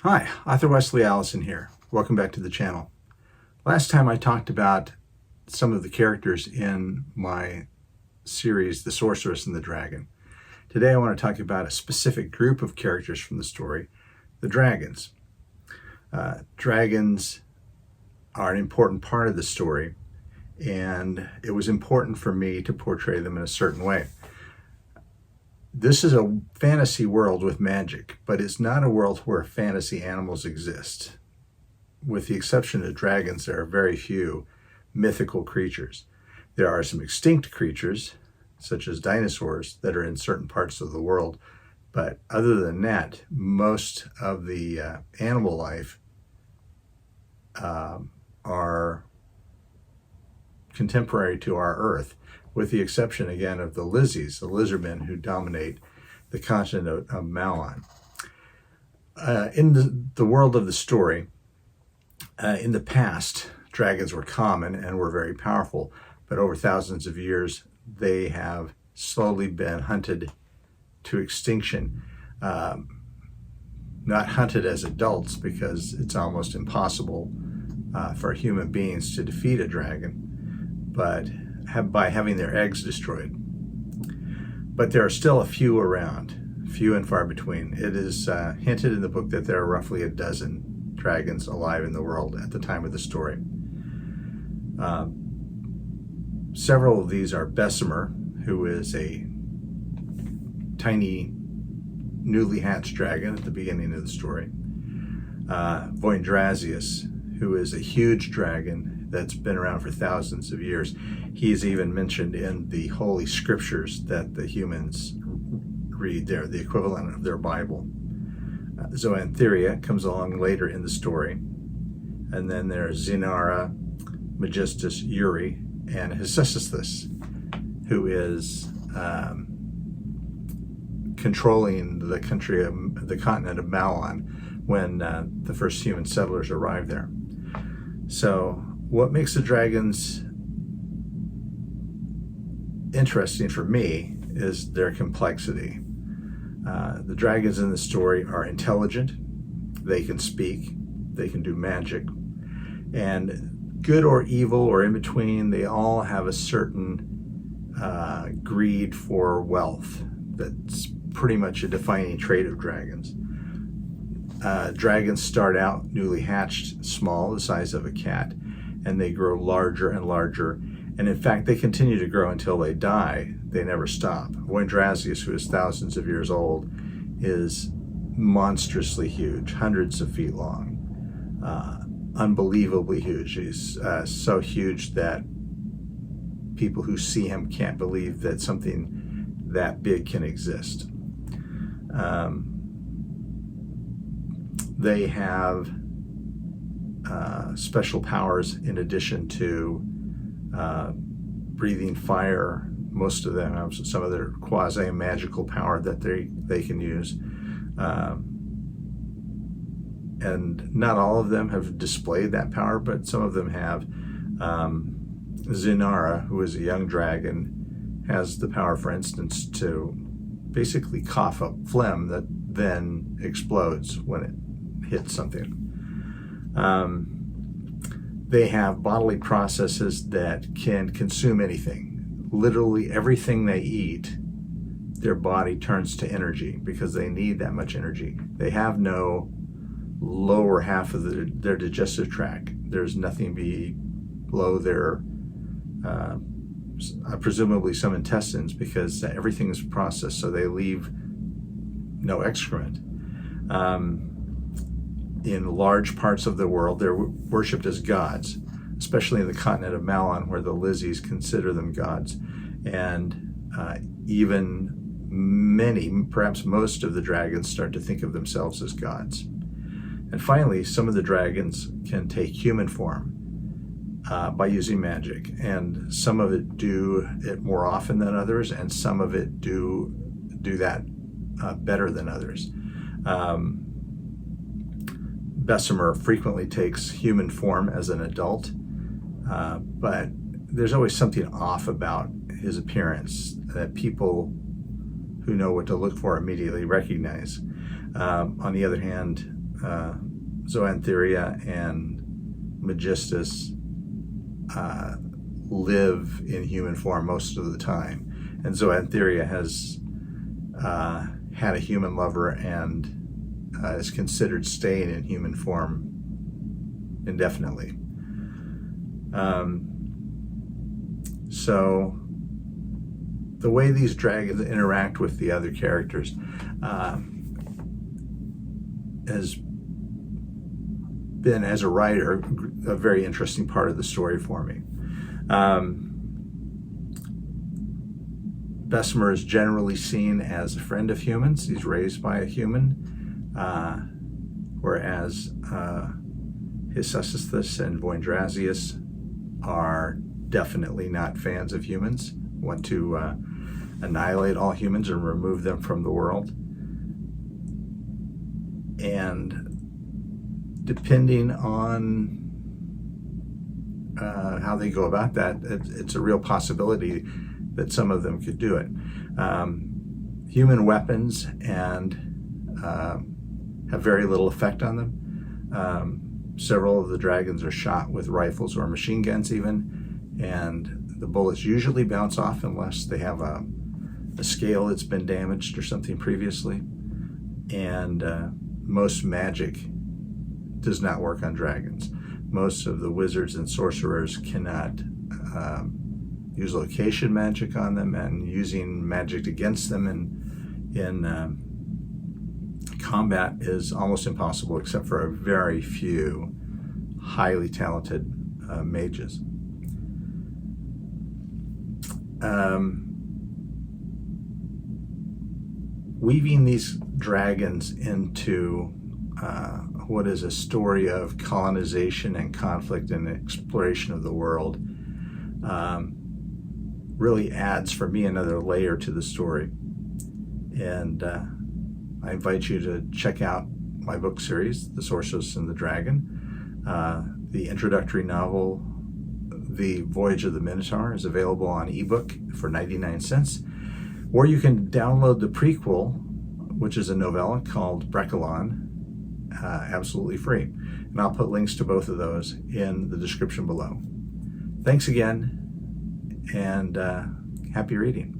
Hi, author Wesley Allison here. Welcome back to the channel. Last time I talked about some of the characters in my series, The Sorceress and the Dragon. Today I want to talk about a specific group of characters from the story, the dragons. Dragons are an important part of the story, and it was important for me to portray them in a certain way. This is a fantasy world with magic, but it's not a world where fantasy animals exist. With the exception of dragons, there are very few mythical creatures. There are some extinct creatures, such as dinosaurs, that are in certain parts of the world, but other than that, most of the animal life are contemporary to our Earth, with the exception, again, of the lizzies, the lizardmen who dominate the continent of Malon. In the world of the story, in the past, dragons were common and were very powerful, but over thousands of years, they have slowly been hunted to extinction. Not hunted as adults, because it's almost impossible for human beings to defeat a dragon, but by having their eggs destroyed. But there are still a few around, few and far between. It is hinted in the book that there are roughly a dozen dragons alive in the world at the time of the story. Several of these are Bessemer, who is a tiny, newly hatched dragon at the beginning of the story. Voindrazius, who is a huge dragon that's been around for thousands of years. He is even mentioned in the Holy Scriptures that the humans read there, the equivalent of their Bible. Zoantheria comes along later in the story. And then there's Zinara, Magistus, Uri, and Hesicisthus, who is controlling the continent of Malon when the first human settlers arrived there. So what makes the dragons interesting for me is their complexity. The dragons in the story are intelligent, they can speak, they can do magic, and good or evil or in between, they all have a certain greed for wealth that's pretty much a defining trait of dragons. Dragons start out newly hatched, small, the size of a cat, and they grow larger and larger. And in fact, they continue to grow until they die. They never stop. Voindrazius, who is thousands of years old, is monstrously huge, hundreds of feet long, unbelievably huge. He's so huge that people who see him can't believe that something that big can exist. They have special powers in addition to breathing fire. Most of them have some of their quasi-magical power that they can use. And not all of them have displayed that power, but some of them have. Zinara, who is a young dragon, has the power, for instance, to basically cough up phlegm that then explodes when it hits something. They have bodily processes that can consume anything. Literally everything they eat, their body turns to energy because they need that much energy. They have no lower half of their digestive tract. There's nothing below their, presumably some intestines, because everything is processed, so they leave no excrement. In large parts of the world, they're worshipped as gods, especially in the continent of Malon, where the lizzies consider them gods. And even many, perhaps most of the dragons start to think of themselves as gods. And finally, some of the dragons can take human form by using magic. And some of it do it more often than others, and some of it do that better than others. Bessemer frequently takes human form as an adult, but there's always something off about his appearance that people who know what to look for immediately recognize. On the other hand, Zoantheria and Magistus live in human form most of the time. And Zoantheria has had a human lover and is considered staying in human form indefinitely. So the way these dragons interact with the other characters has been, as a writer, a very interesting part of the story for me. Bessemer is generally seen as a friend of humans. He's raised by a human, whereas Hicesthus and Voindrazius are definitely not fans of humans, want to annihilate all humans and remove them from the world. And depending on how they go about that, it's a real possibility that some of them could do it. Human weapons and have very little effect on them. Several of the dragons are shot with rifles or machine guns even, and the bullets usually bounce off unless they have a scale that's been damaged or something previously. And most magic does not work on dragons. Most of the wizards and sorcerers cannot use location magic on them, and using magic against them in combat is almost impossible, except for a very few highly talented mages. Weaving these dragons into what is a story of colonization and conflict and exploration of the world really adds, for me, another layer to the story. And I invite you to check out my book series, The Sorceress and the Dragon. The introductory novel, The Voyage of the Minotaur, is available on ebook for 99 cents. Or you can download the prequel, which is a novella called Brekelon, absolutely free. And I'll put links to both of those in the description below. Thanks again, and happy reading.